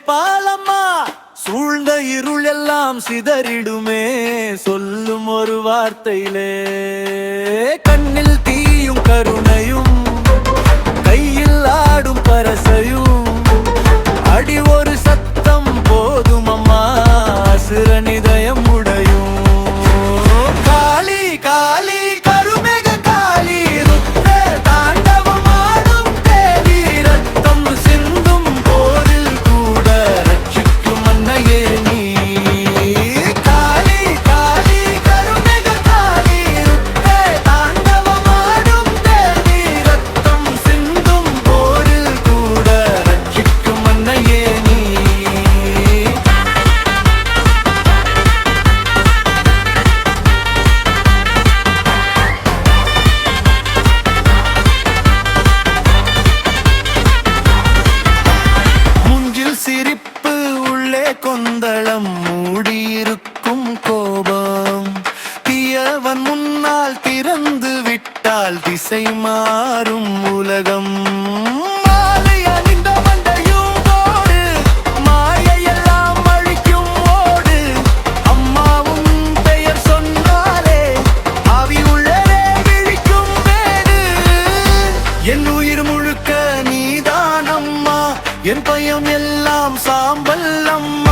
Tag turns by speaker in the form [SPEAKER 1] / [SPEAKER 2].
[SPEAKER 1] பாலம்மா சூழ்ந்த இருள் எல்லாம் சிதறிடுமே சொல்லும் ஒரு வார்த்தையிலே. கண்ணில் தீயும் கருணையும் கையில் ஆடும் பரசையும் அடி ஒரு சத்தம் போதும் அம்மா அசுரன் இதயம் உடையும். காளி காளி கருமேக காளி ருத்ர தாண்டவம் ஆடும் தேவி ரத்தம் சிந்தும் போரில் கூட ரட்சிக்கும் அன்னையே நீ. காளி காளி கருமேக காளி ருத்ர தாண்டவம் ஆடும் தேவி ரத்தம் சிந்தும் போரில் கூட ரட்சிக்கும் அன்னையே நீ. முஞ்சில் சிரிப்பு உள்ளே கொந்தளம் மூடியிருக்கும் கோபம் தீயவன் முன்னால் திறந்து விட்டால் திசை மாறும் உலகம். மாலை அணிந்த மண்டையும் போடு மாயையெல்லாம் அழிக்கும் ஓடு. அம்மாவும் பெயர் சொன்னாலே ஆவி உள்ளே விழிக்கும் வேடு. என் உயிர் முழுக்க நீதான் அம்மா என் பயம் எல்லாம் சாம்பல் அம்மா.